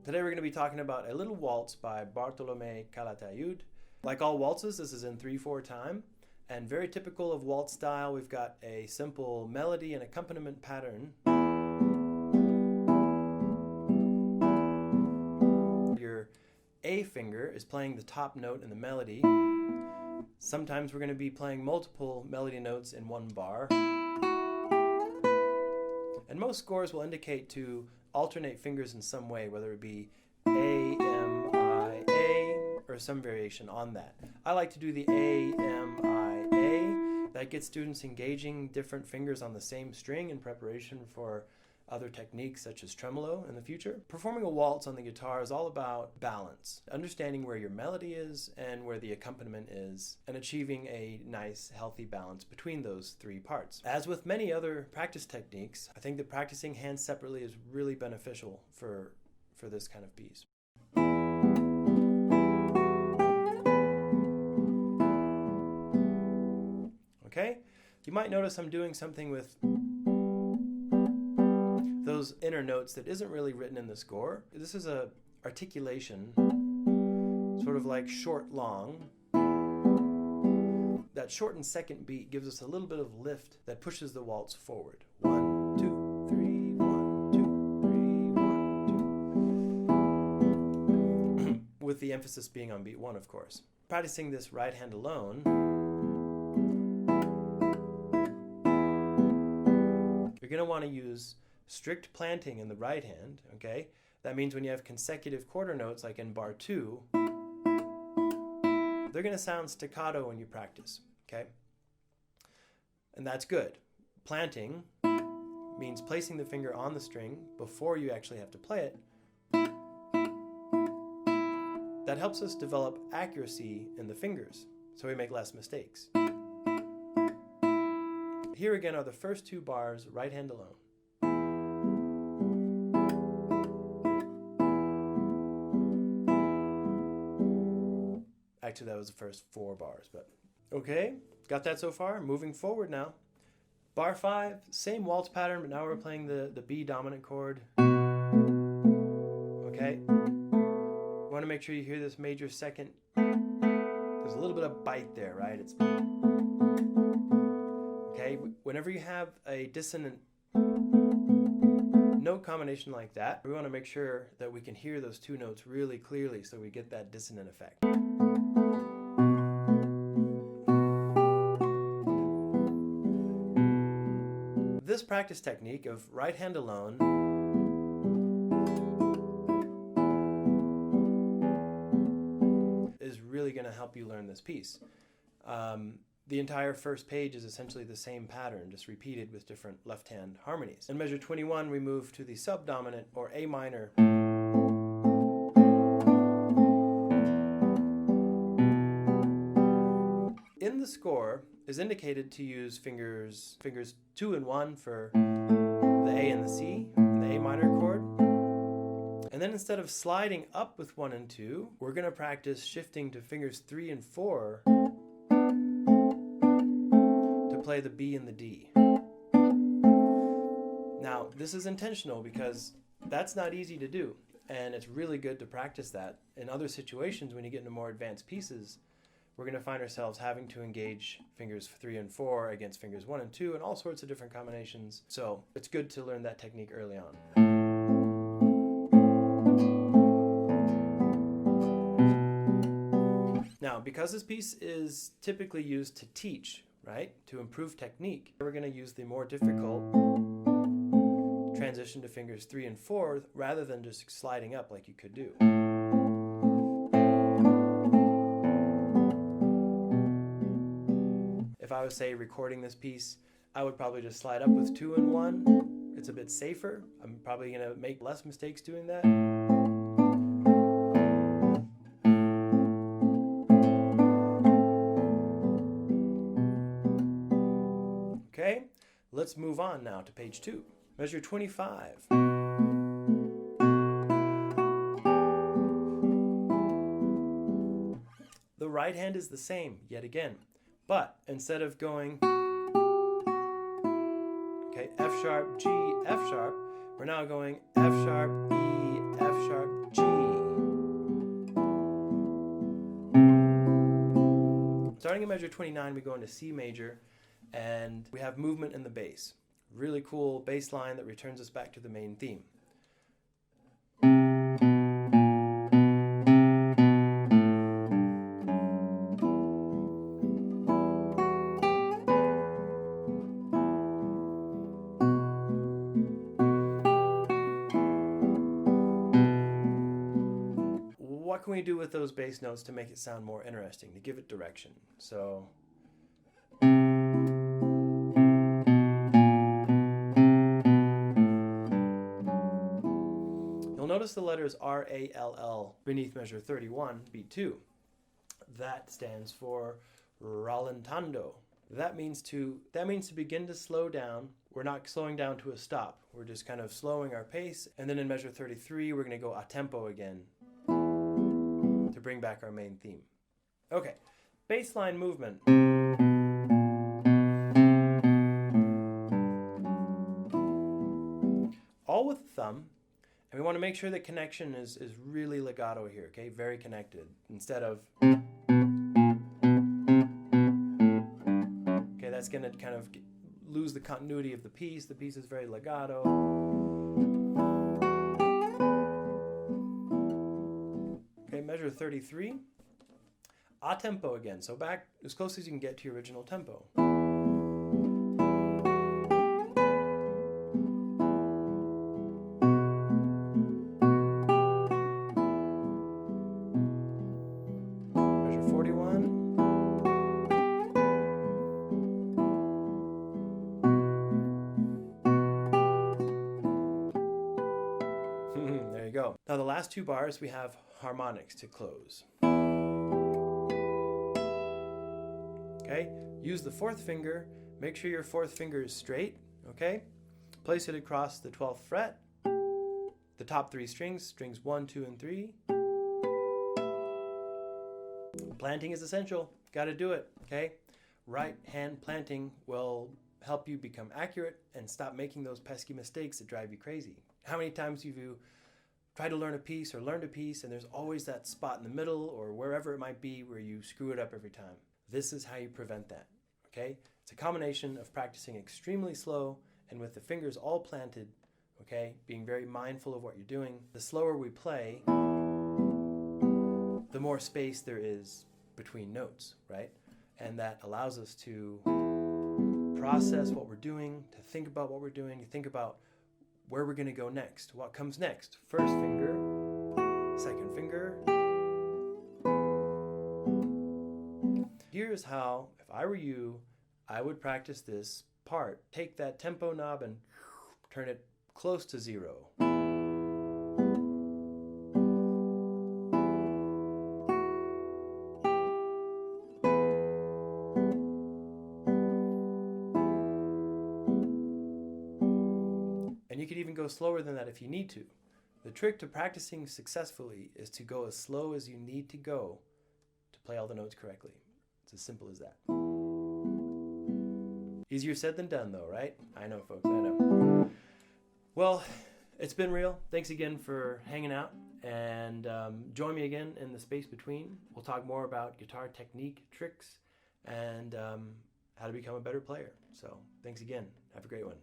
Today we're going to be talking about a little waltz by Bartolomé Calatayud. Like all waltzes, this is in 3/4 time, and very typical of waltz style, we've got a simple melody and accompaniment pattern. Your A finger is playing the top note in the melody. Sometimes we're going to be playing multiple melody notes in one bar. And most scores will indicate to alternate fingers in some way, whether it be A, M, I, A, or some variation on that. I like to do the A, M, I, A. That gets students engaging different fingers on the same string in preparation for other techniques such as tremolo in the future. Performing a waltz on the guitar is all about balance, understanding where your melody is and where the accompaniment is, and achieving a nice, healthy balance between those three parts. As with many other practice techniques, I think that practicing hands separately is really beneficial for this kind of piece. Okay, you might notice I'm doing something with those inner notes that isn't really written in the score. This is a articulation, sort of like short long. That shortened second beat gives us a little bit of lift that pushes the waltz forward. 1, 2, 3, 1, 2, 3, 1, 2. With the emphasis being on beat 1, of course. Practicing this right hand alone, you're going to want to use strict planting in the right hand, okay? That means when you have consecutive quarter notes, like in bar 2, they're going to sound staccato when you practice, okay? And that's good. Planting means placing the finger on the string before you actually have to play it. That helps us develop accuracy in the fingers, so we make less mistakes. Here again are the first 2 bars, right hand alone. Actually, that was the first 4 bars, but okay, got that so far. Moving forward now. Bar 5, same waltz pattern, but now we're playing the B dominant chord. Okay, want to make sure you hear this major second. There's a little bit of bite there, right? It's okay. Whenever you have a dissonant note combination like that, we want to make sure that we can hear those 2 notes really clearly so we get that dissonant effect. This practice technique of right hand alone is really going to help you learn this piece. The entire first page is essentially the same pattern, just repeated with different left-hand harmonies. In measure 21, we move to the subdominant or A minor. In the score is indicated to use fingers 2 and 1 for the A and the C and the A minor chord. And then instead of sliding up with 1 and 2, we're going to practice shifting to fingers 3 and 4 to play the B and the D. Now, this is intentional because that's not easy to do, and it's really good to practice that. In other situations, when you get into more advanced pieces, we're going to find ourselves having to engage fingers 3 and 4 against fingers 1 and 2 and all sorts of different combinations. So it's good to learn that technique early on. Now, because this piece is typically used to teach, right, to improve technique, we're going to use the more difficult transition to fingers 3 and 4 rather than just sliding up like you could do. If I was, say, recording this piece, I would probably just slide up with 2 and 1. It's a bit safer. I'm probably going to make less mistakes doing that. Okay, let's move on now to page 2. Measure 25. The right hand is the same, yet again. But instead of going, F sharp, G, F sharp, we're now going F sharp, E, F sharp, G. starting in measure 29, we go into C major, and we have movement in the bass. Really cool bass line that returns us back to the main theme. What can we do with those bass notes to make it sound more interesting, to give it direction? So you'll notice the letters R-A-L-L beneath measure 31, beat 2. That stands for rallentando. That means to begin to slow down. We're not slowing down to a stop. We're just kind of slowing our pace. And then in measure 33, we're going to go a tempo again to bring back our main theme. Okay, bassline movement. All with the thumb, and we want to make sure the connection is really legato here, okay? Very connected, instead of... Okay, that's going to kind of lose the continuity of the piece. The piece is very legato. Okay, measure 33. A tempo again, so back as close as you can get to your original tempo. Measure 41. There you go. Now the last two bars we have harmonics to close. Okay, use the fourth finger. Make sure your fourth finger is straight. Okay, place it across the 12th fret, the top 3 strings, strings 1, 2, and 3. Planting is essential. Got to do it. Okay, right hand planting will help you become accurate and stop making those pesky mistakes that drive you crazy. How many times have you tried to learn a piece or learned a piece and there's always that spot in the middle or wherever it might be where you screw it up every time? This is how you prevent that, okay? It's a combination of practicing extremely slow and with the fingers all planted, okay? Being very mindful of what you're doing. The slower we play, the more space there is between notes, right? And that allows us to process what we're doing, to think about what we're doing, to think about where we're gonna go next. What comes next? First finger, second finger. Here's how, if I were you, I would practice this part. Take that tempo knob and turn it close to 0. And you could even go slower than that if you need to. The trick to practicing successfully is to go as slow as you need to go to play all the notes correctly. It's as simple as that. Easier said than done though, right? I know, folks, I know. Well, it's been real. Thanks again for hanging out, and join me again in the space between. We'll talk more about guitar technique, tricks, and how to become a better player. So thanks again. Have a great one.